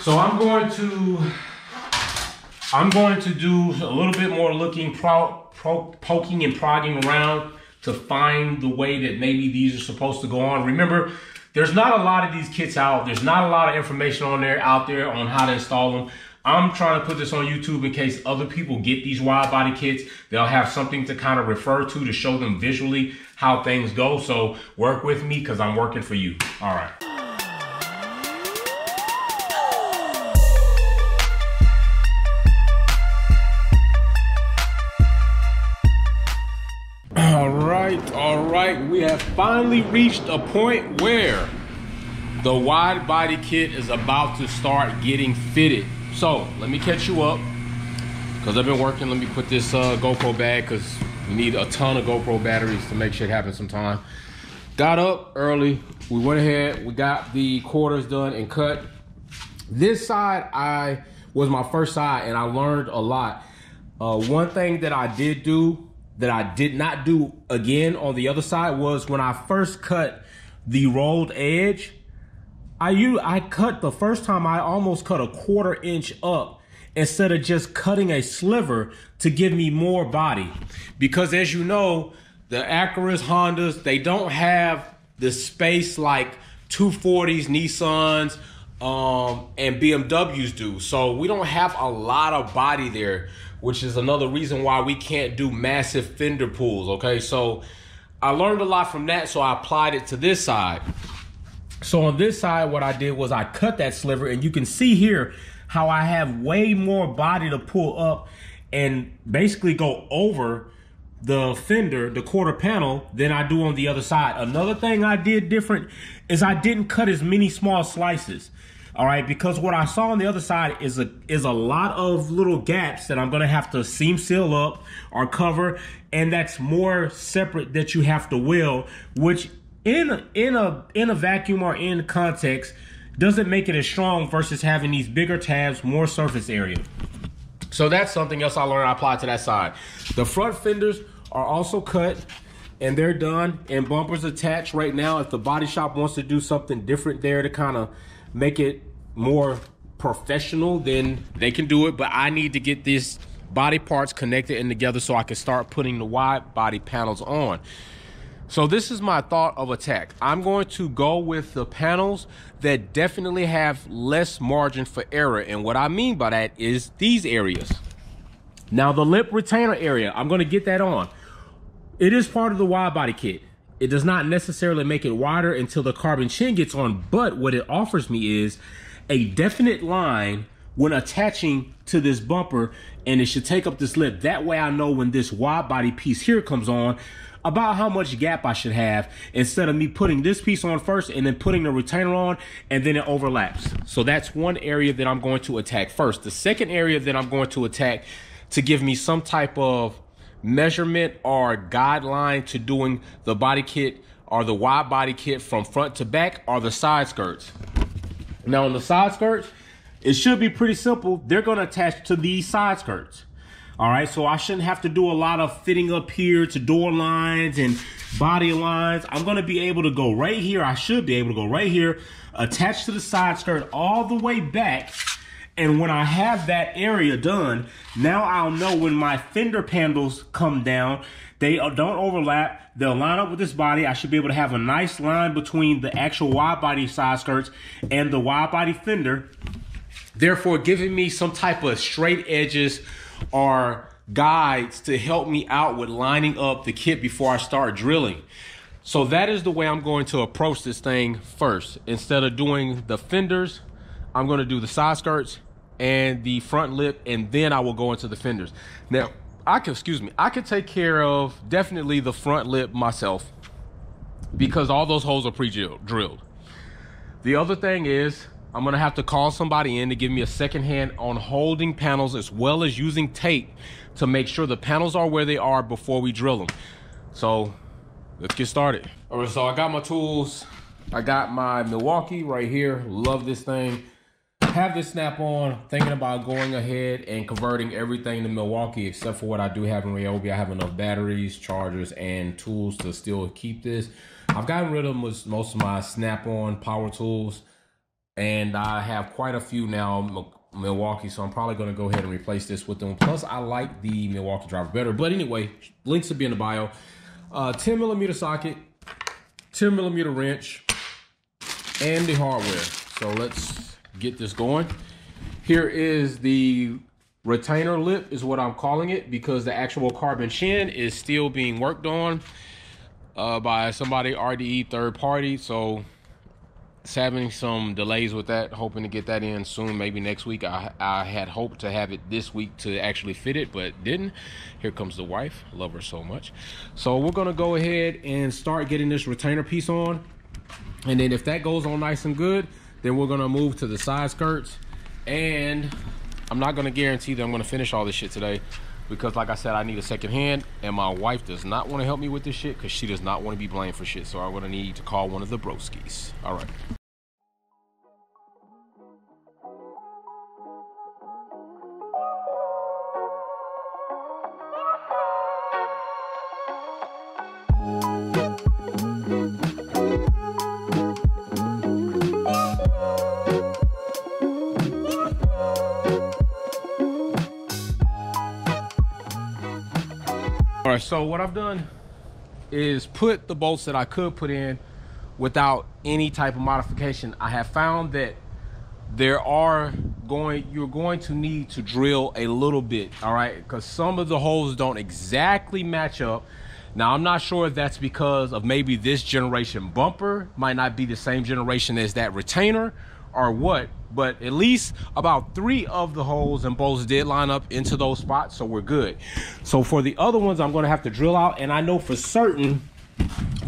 So I'm going to do a little bit more looking, poking and prodding around to find the way that maybe these are supposed to go on. Remember, there's not a lot of these kits out. There's not a lot of information out there on how to install them. I'm trying to put this on YouTube in case other people get these wide body kits. They'll have something to kind of refer to show them visually how things go. So work with me because I'm working for you. All right. All right, we have finally reached a point where the wide body kit is about to start getting fitted. So let me catch you up because I've been working. Let me put this GoPro bag because we need a ton of GoPro batteries to make shit happen sometime. Got up early, we went ahead, we got the quarters done and cut. This side was my first side and I learned a lot. One thing that I did do that I did not do again on the other side was when I first cut the rolled edge, I cut the first time, I almost cut a 1/4 inch up instead of just cutting a sliver to give me more body. Because as you know, the Acuras, Hondas, they don't have the space like 240s, Nissans, and BMWs do. So we don't have a lot of body there, which is another reason why we can't do massive fender pulls, okay? So I learned a lot from that, so I applied it to this side. So on this side, what I did was I cut that sliver, and you can see here how I have way more body to pull up and basically go over the fender, the quarter panel, than I do on the other side. Another thing I did different is I didn't cut as many small slices. All right, because what I saw on the other side is a lot of little gaps that I'm gonna have to seam seal up or cover, and that's more separate that you have to weld, which in a vacuum or in context doesn't make it as strong versus having these bigger tabs, more surface area. So that's something else I learned I applied to that side. The front fenders are also cut and they're done, and bumpers attached right now. If the body shop wants to do something different there to kind of make it more professional, then they can do it, but I need to get these body parts connected and together so I can start putting the wide body panels on. So this is my thought of attack. I'm going to go with the panels that definitely have less margin for error, and what I mean by that is these areas. Now the lip retainer area, I'm going to get that on. It is part of the wide body kit. It does not necessarily make it wider until the carbon chin gets on, but what it offers me is a definite line when attaching to this bumper, and it should take up this lip. That way I know when this wide body piece here comes on about how much gap I should have, instead of me putting this piece on first and then putting the retainer on and then it overlaps. So that's one area that I'm going to attack first. The second area that I'm going to attack to give me some type of measurement or guideline to doing the body kit or the wide body kit from front to back are the side skirts. Now on the side skirts, it should be pretty simple. They're going to attach to these side skirts. All right, so I shouldn't have to do a lot of fitting up here to door lines and body lines. I'm going to be able to go right here. I should be able to go right here, attach to the side skirt all the way back. And when I have that area done, now I'll know when my fender panels come down, they don't overlap. They'll line up with this body. I should be able to have a nice line between the actual wide body side skirts and the wide body fender, therefore giving me some type of straight edges or guides to help me out with lining up the kit before I start drilling. So that is the way I'm going to approach this thing first. Instead of doing the fenders, I'm going to do the side skirts and the front lip, and then I will go into the fenders. Now, I could take care of definitely the front lip myself because all those holes are pre-drilled. The other thing is I'm going to have to call somebody in to give me a second hand on holding panels as well as using tape to make sure the panels are where they are before we drill them. So let's get started. All right, so I got my tools. I got my Milwaukee right here. Love this thing. Have this snap on, thinking about going ahead and converting everything to Milwaukee except for what I do have in Ryobi. I have enough batteries, chargers, and tools to still keep this. I've gotten rid of most of my snap-on power tools. And I have quite a few now, Milwaukee, so I'm probably going to go ahead and replace this with them. Plus, I like the Milwaukee driver better. But anyway, links will be in the bio. 10 millimeter socket, 10 millimeter wrench, and the hardware. So let's get this going. Here is the retainer lip, is what I'm calling it, because the actual carbon chin is still being worked on by somebody, RDE third party. So it's having some delays with that, hoping to get that in soon, maybe next week. I had hoped to have it this week to actually fit it, but didn't. Here comes the wife. Love her so much. So we're gonna go ahead and start getting this retainer piece on, and then if that goes on nice and good, then we're gonna move to the side skirts. And I'm not gonna guarantee that I'm gonna finish all this shit today, because like I said, I need a second hand, and my wife does not want to help me with this shit because she does not want to be blamed for shit. So I'm gonna need to call one of the broskies. All right. All right, so what I've done is put the bolts that I could put in without any type of modification. I have found that you're going to need to drill a little bit, all right, because some of the holes don't exactly match up. Now, I'm not sure if that's because of maybe this generation bumper might not be the same generation as that retainer or what, but at least about 3 of the holes and bolts did line up into those spots, so we're good. So for the other ones, I'm going to have to drill out, and I know for certain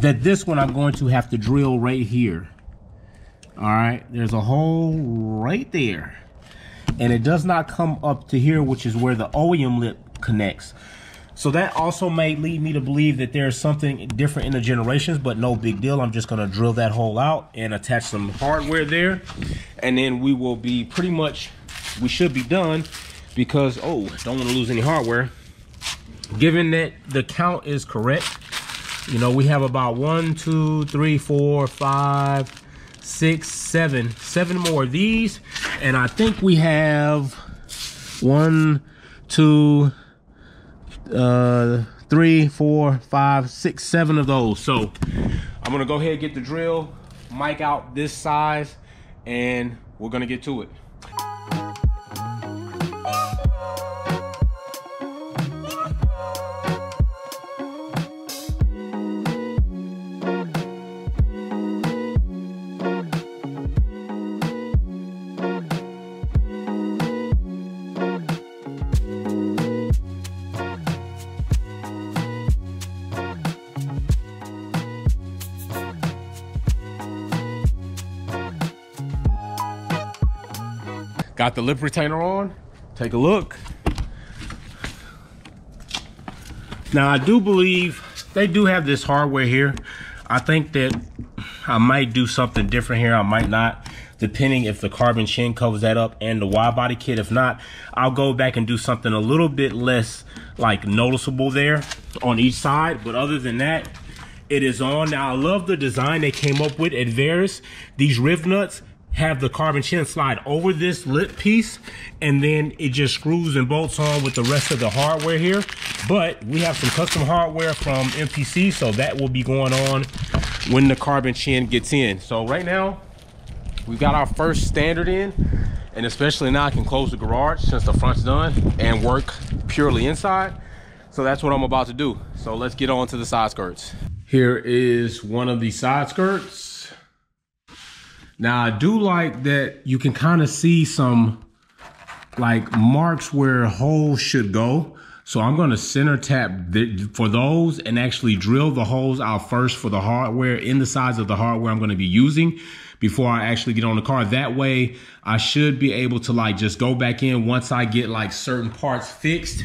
that this one I'm going to have to drill right here. All right, there's a hole right there, and it does not come up to here, which is where the OEM lip connects. So that also may lead me to believe that there's something different in the generations, but no big deal. I'm just gonna drill that hole out and attach some hardware there, and then we will be pretty much, we should be done, because, oh, don't wanna lose any hardware. Given that the count is correct, you know, we have about 1, 2, 3, 4, 5, 6, 7 more of these, and I think we have 1, 2, 3, 4, 5, 6, 7 of those. So I'm gonna go ahead and get the drill, mic out this size, and we're gonna get to it. Got the lip retainer on. Take a look. Now I do believe they do have this hardware here. I think that I might do something different here. I might not, depending if the carbon chin covers that up and the wide body kit. If not, I'll go back and do something a little bit less like noticeable there on each side. But other than that, it is on. Now I love the design they came up with at Fenders. These riv nuts have the carbon chin slide over this lip piece, and then it just screws and bolts on with the rest of the hardware here. But we have some custom hardware from MPC, so that will be going on when the carbon chin gets in. So right now, we've got our first standard in, and especially now I can close the garage since the front's done and work purely inside. So that's what I'm about to do. So let's get on to the side skirts. Here is one of the side skirts. Now I do like that you can kind of see some like marks where holes should go. So I'm going to center tap for those and actually drill the holes out first for the hardware in the size of the hardware I'm going to be using before I actually get on the car. That way I should be able to like just go back in once I get like certain parts fixed,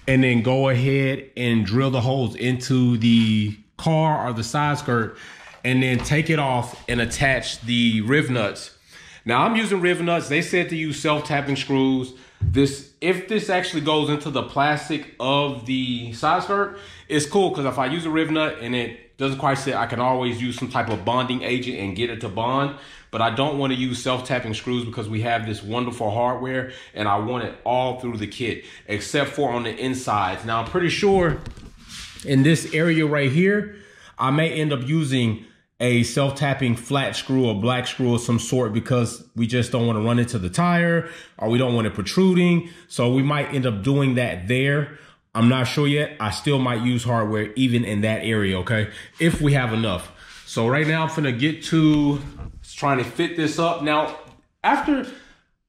and then go ahead and drill the holes into the car or the side skirt, and then take it off and attach the riv nuts. Now I'm using riv nuts. They said to use self-tapping screws. If this actually goes into the plastic of the side skirt, it's cool, because if I use a riv nut and it doesn't quite sit, I can always use some type of bonding agent and get it to bond. But I don't want to use self-tapping screws because we have this wonderful hardware and I want it all through the kit, except for on the insides. Now, I'm pretty sure in this area right here, I may end up using a self-tapping flat screw or black screw of some sort because we just don't want to run into the tire or we don't want it protruding. So we might end up doing that there. I'm not sure yet. I still might use hardware even in that area, okay? If we have enough. So right now I'm finna get to trying to fit this up. Now, after,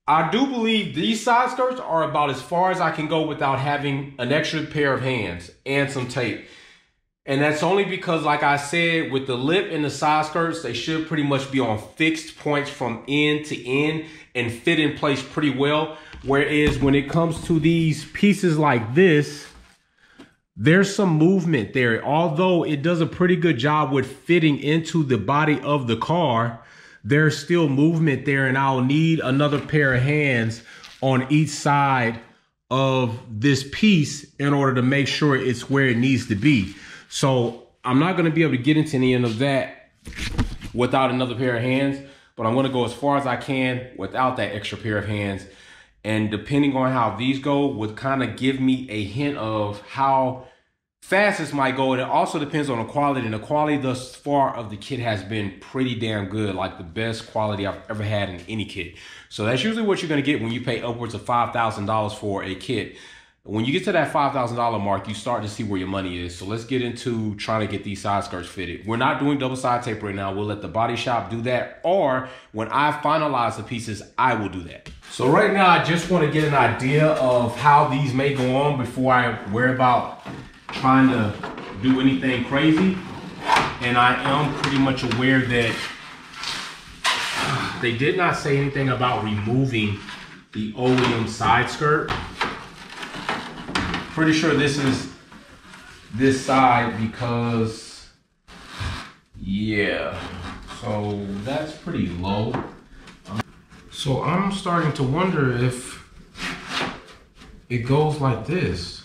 I do believe these side skirts are about as far as I can go without having an extra pair of hands and some tape. And that's only because, like I said, with the lip and the side skirts, they should pretty much be on fixed points from end to end and fit in place pretty well. Whereas when it comes to these pieces like this, there's some movement there. Although it does a pretty good job with fitting into the body of the car, there's still movement there, and I'll need another pair of hands on each side of this piece in order to make sure it's where it needs to be. So I'm not gonna be able to get into any of that without another pair of hands, but I'm gonna go as far as I can without that extra pair of hands. And depending on how these go would kind of give me a hint of how fast this might go. And it also depends on the quality. And the quality thus far of the kit has been pretty damn good, like the best quality I've ever had in any kit. So that's usually what you're gonna get when you pay upwards of $5,000 for a kit. When you get to that $5,000 mark, you start to see where your money is. So let's get into trying to get these side skirts fitted. We're not doing double side tape right now. We'll let the body shop do that. Or when I finalize the pieces, I will do that. So right now, I just want to get an idea of how these may go on before I worry about trying to do anything crazy. And I am pretty much aware that they did not say anything about removing the OEM side skirt. Pretty sure this is this side because, yeah, so that's pretty low. So I'm starting to wonder if it goes like this.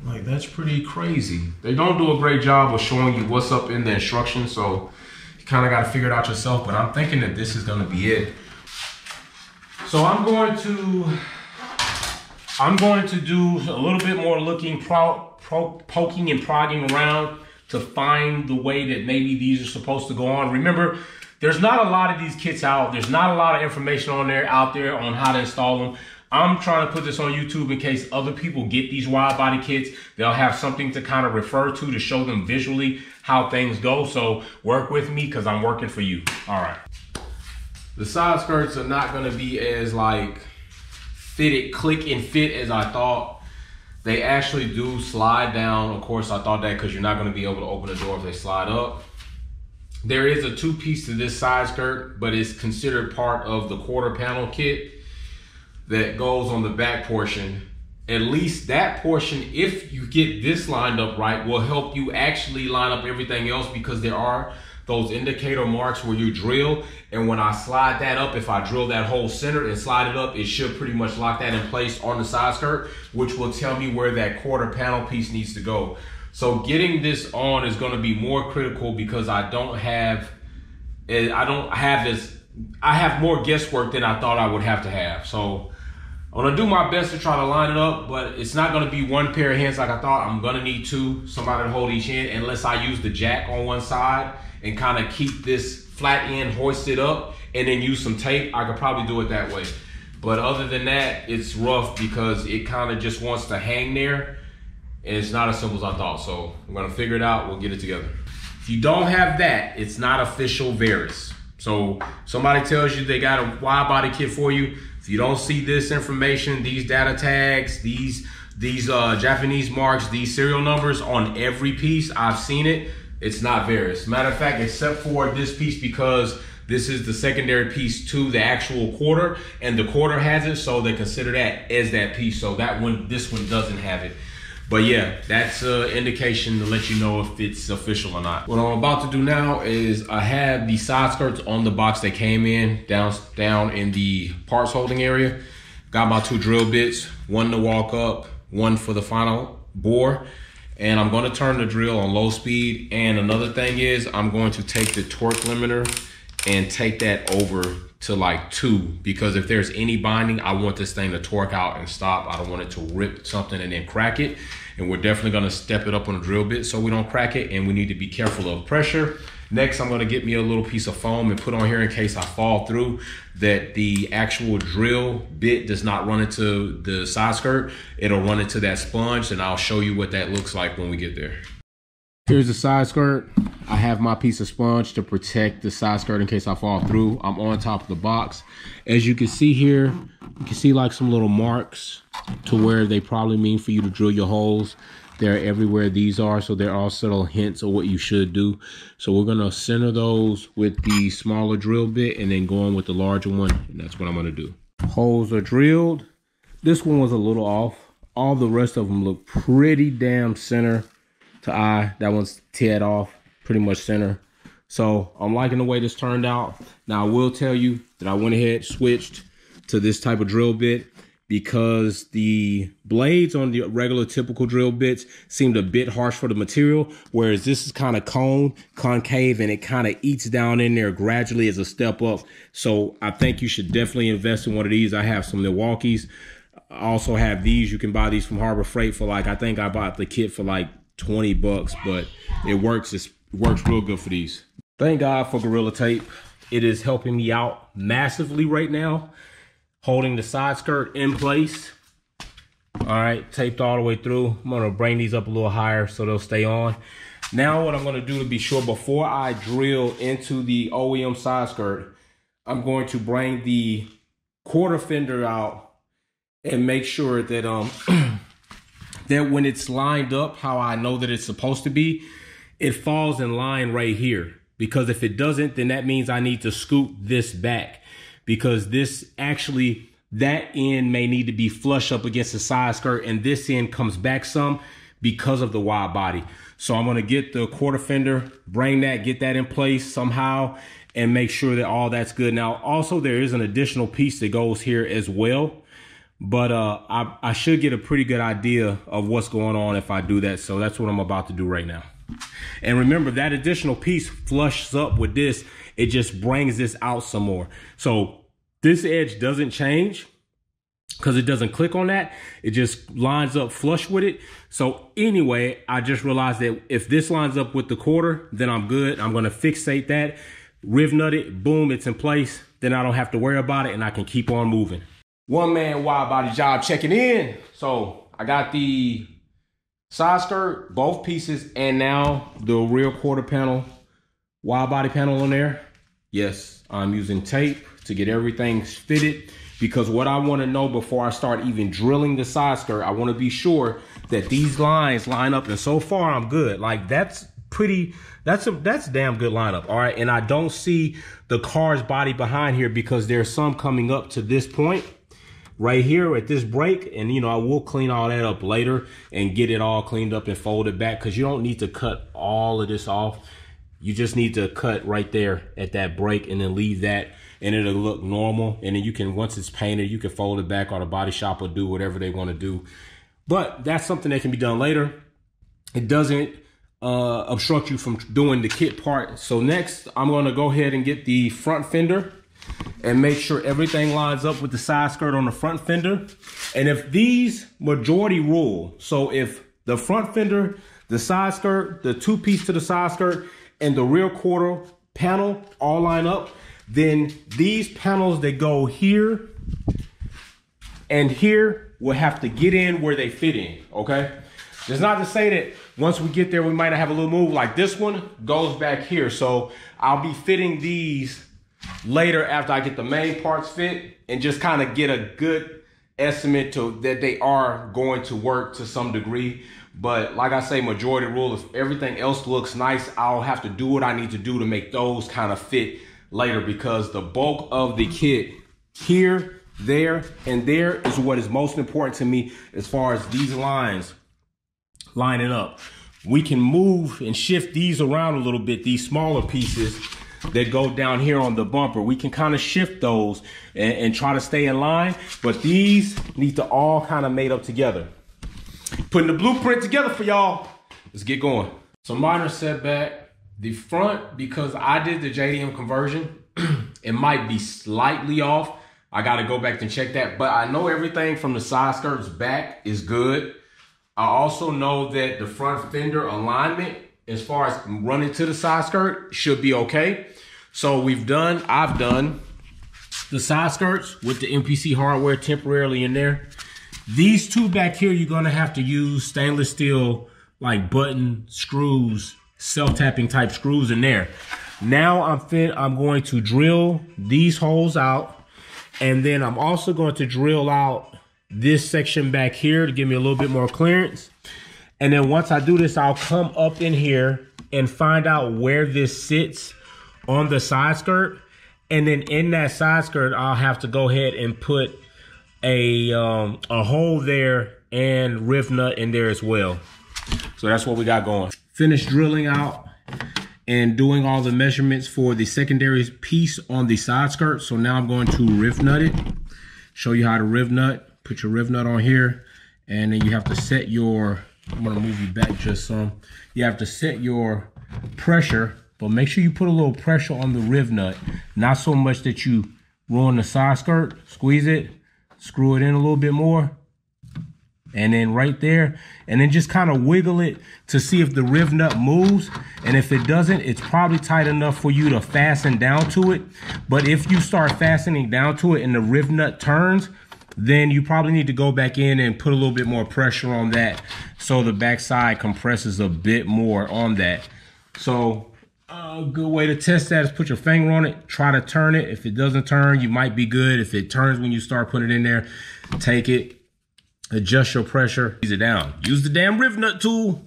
Like, that's pretty crazy. They don't do a great job of showing you what's up in the instructions, so you kind of got to figure it out yourself, but I'm thinking that this is going to be it. So I'm going to do a little bit more looking, poking and prodding around to find the way that maybe these are supposed to go on. Remember, there's not a lot of these kits out. There's not a lot of information out there on how to install them. I'm trying to put this on YouTube in case other people get these wide body kits. They'll have something to kind of refer to show them visually how things go. So work with me because I'm working for you. All right. The side skirts are not going to be as like fitted, click and fit as I thought. They actually do slide down. Of course, I thought that because you're not going to be able to open the door if they slide up. There is a two-piece to this side skirt, but it's considered part of the quarter panel kit that goes on the back portion. At least that portion, if you get this lined up right, will help you actually line up everything else, because there are those indicator marks where you drill, and when I slide that up, if I drill that hole centered and slide it up, it should pretty much lock that in place on the side skirt, which will tell me where that quarter panel piece needs to go. So getting this on is going to be more critical because I have more guesswork than I thought I would have to have. So I'm gonna do my best to try to line it up, but it's not gonna be one pair of hands like I thought. I'm gonna need two, somebody to hold each hand, unless I use the jack on one side and kind of keep this flat end hoisted up and then use some tape. I could probably do it that way. But other than that, it's rough because it kind of just wants to hang there, and it's not as simple as I thought. So I'm gonna figure it out, we'll get it together. If you don't have that, it's not official Veris. So somebody tells you they got a wide body kit for you. If you don't see this information, these data tags, these Japanese marks, these serial numbers on every piece, I've seen it, it's not Veris. Matter of fact, except for this piece, because this is the secondary piece to the actual quarter, and the quarter has it, so they consider that as that piece. So that one, this one doesn't have it. But yeah, that's an indication to let you know if it's official or not. What I'm about to do now is I have the side skirts on the box they came in, down in the parts holding area. Got my two drill bits, one to walk up, one for the final bore. And I'm going to turn the drill on low speed. And another thing is I'm going to take the torque limiter and take that over to like 2, because if there's any binding, I want this thing to torque out and stop. I don't want it to rip something and then crack it. And we're definitely going to step it up on the drill bit so we don't crack it, and we need to be careful of pressure. Next, I'm going to get me a little piece of foam and put on here in case I fall through, that the actual drill bit does not run into the side skirt. It'll run into that sponge, and I'll show you what that looks like when we get there. Here's the side skirt. I have my piece of sponge to protect the side skirt in case I fall through. I'm on top of the box. As you can see here, you can see like some little marks to where they probably mean for you to drill your holes. They're everywhere these are, so they're all subtle hints of what you should do. So we're gonna center those with the smaller drill bit and then go on with the larger one, and that's what I'm gonna do. Holes are drilled. This one was a little off. All the rest of them look pretty damn center to eye. That one's teared off, pretty much center. So I'm liking the way this turned out. Now I will tell you that I went ahead, switched to this type of drill bit because the blades on the regular typical drill bits seemed a bit harsh for the material, whereas this is kind of concave, and it kind of eats down in there gradually as a step up. So I think you should definitely invest in one of these. I have some Milwaukee's. I also have these. You can buy these from Harbor Freight for like, I think I bought the kit for like 20 bucks, but it works. It works real good for these. Thank God for Gorilla Tape. It is helping me out massively right now, holding the side skirt in place. All right, taped all the way through. I'm gonna bring these up a little higher so they'll stay on. Now what I'm gonna do to be sure, before I drill into the OEM side skirt, I'm going to bring the quarter fender out and make sure that that when it's lined up how I know that it's supposed to be, it falls in line right here. Because if it doesn't, then that means I need to scoot this back, because this actually, that end may need to be flush up against the side skirt, and this end comes back some because of the wide body. So I'm gonna get the quarter fender, bring that, get that in place somehow, and make sure that all that's good. Now, also there is an additional piece that goes here as well, but I should get a pretty good idea of what's going on if I do that. So that's what I'm about to do right now. And remember, that additional piece flushes up with this. It just brings this out some more. So this edge doesn't change because it doesn't click on that. It just lines up flush with it. So anyway, I just realized that if this lines up with the quarter, then I'm good. I'm going to fixate that, riv nut it, boom, it's in place. Then I don't have to worry about it, and I can keep on moving. One man wide body job checking in. So I got the side skirt, both pieces, and now the rear quarter panel, wide body panel on there. Yes, I'm using tape to get everything fitted, because what I want to know before I start even drilling the side skirt, I want to be sure that these lines line up, and so far I'm good. Like that's damn good lineup. All right, and I don't see the car's body behind here because there's some coming up to this point right here at this break, and you know, I will clean all that up later and get it all cleaned up and fold it back, because you don't need to cut all of this off. You just need to cut right there at that break and then leave that, and it'll look normal. And then you can, once it's painted, you can fold it back, or the body shop will do whatever they want to do. But that's something that can be done later. It doesn't obstruct you from doing the kit part. So next, I'm going to go ahead and get the front fender and make sure everything lines up with the side skirt on the front fender. And if these majority rule, so if the front fender, the side skirt, the two piece to the side skirt, and the rear quarter panel all line up, then these panels that go here and here will have to get in where they fit in, okay? It's not to say that once we get there, we might not have a little move. Like this one goes back here. So I'll be fitting these later after I get the main parts fit, and just kind of get a good estimate to that they are going to work to some degree. But like I say, majority rule, if everything else looks nice, I'll have to do what I need to do to make those kind of fit later, because the bulk of the kit here, there, and there is what is most important to me as far as these lines lining up. We can move and shift these around a little bit, these smaller pieces that go down here on the bumper. We can kind of shift those and try to stay in line, but these need to all kind of mate up together. Putting the blueprint together for y'all. let's get going. Some minor setback. The front, because I did the JDM conversion, it might be slightly off. I got to go back and check that, but I know everything from the side skirts back is good. I also know that the front fender alignment, as far as running to the side skirt, should be okay. So I've done the side skirts with the MPC hardware temporarily in there. These two back here, you're gonna have to use stainless steel, like button screws, self-tapping type screws in there. Now I'm going to drill these holes out, and then I'm also going to drill out this section back here to give me a little bit more clearance. And then once I do this, I'll come up in here and find out where this sits on the side skirt. And then in that side skirt, I'll have to go ahead and put a hole there and riv nut in there as well. So that's what we got going. Finished drilling out and doing all the measurements for the secondary piece on the side skirt. So now I'm going to riv nut it, show you how to riv nut. Put your riv nut on here, and then you have to set your, I'm gonna move you back just some. You have to set your pressure, but make sure you put a little pressure on the riv nut. Not so much that you ruin the side skirt. Squeeze it, screw it in a little bit more, and then right there, and then just kind of wiggle it to see if the riv nut moves. And if it doesn't, it's probably tight enough for you to fasten down to it. But if you start fastening down to it and the riv nut turns, then you probably need to go back in and put a little bit more pressure on that so the backside compresses a bit more on that. So a good way to test that is put your finger on it, try to turn it. If it doesn't turn, you might be good. If it turns when you start putting it in there, take it, adjust your pressure, ease it down. Use the damn riv nut tool.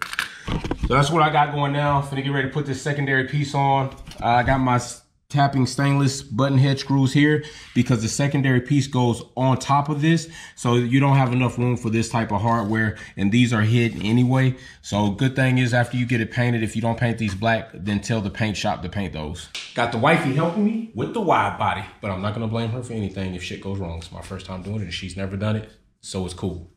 So that's what I got going now. Finna get ready to put this secondary piece on. I got my tapping stainless button head screws here because the secondary piece goes on top of this, so you don't have enough room for this type of hardware, and these are hidden anyway. So good thing is, after you get it painted, if you don't paint these black, then tell the paint shop to paint those. Got the wifey helping me with the wide body, but I'm not gonna blame her for anything if shit goes wrong. It's my first time doing it and she's never done it, so it's cool.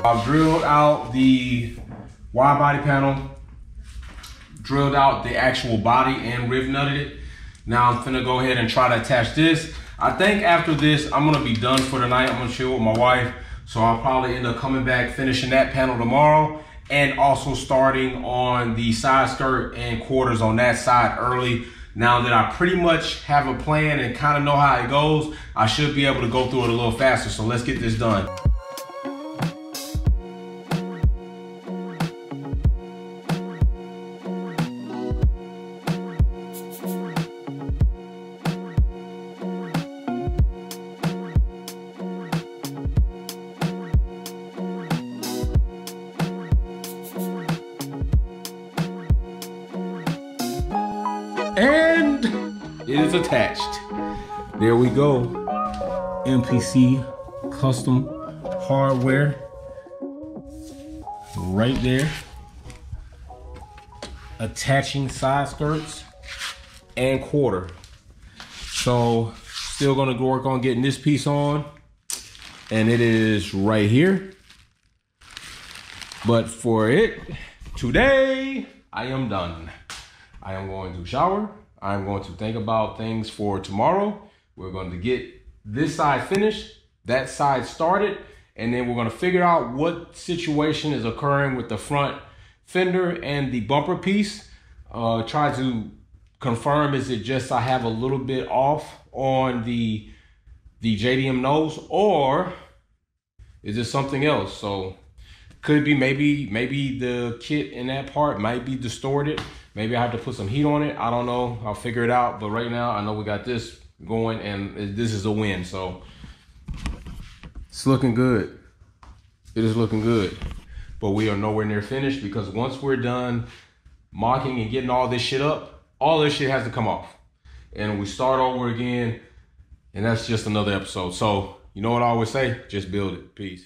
I've drilled out the wide body panel, drilled out the actual body and riv nutted it. Now I'm finna go ahead and try to attach this. I think after this, I'm gonna be done for the night. I'm gonna chill with my wife. So I'll probably end up coming back, finishing that panel tomorrow, and also starting on the side skirt and quarters on that side early. Now that I pretty much have a plan and kind of know how it goes, I should be able to go through it a little faster. So let's get this done. And it is attached. There we go. MPC custom hardware right there. Attaching side skirts and quarter. So still gonna work on getting this piece on, and it is right here. But for it, today, I am done. I am going to shower. I'm going to think about things for tomorrow, We're going to get this side finished, that side started, and then we're going to figure out what situation is occurring with the front fender and the bumper piece. Try to confirm, is it just I have a little bit off on the JDM nose, or is it something else? So could be maybe the kit in that part might be distorted. Maybe I have to put some heat on it. I don't know. I'll figure it out. But right now I know we got this going, and this is a win. So it's looking good. It is looking good. But we are nowhere near finished, because once we're done mocking and getting all this shit up, all this shit has to come off. And we start over again, and that's just another episode. So you know what I always say? Just build it. Peace.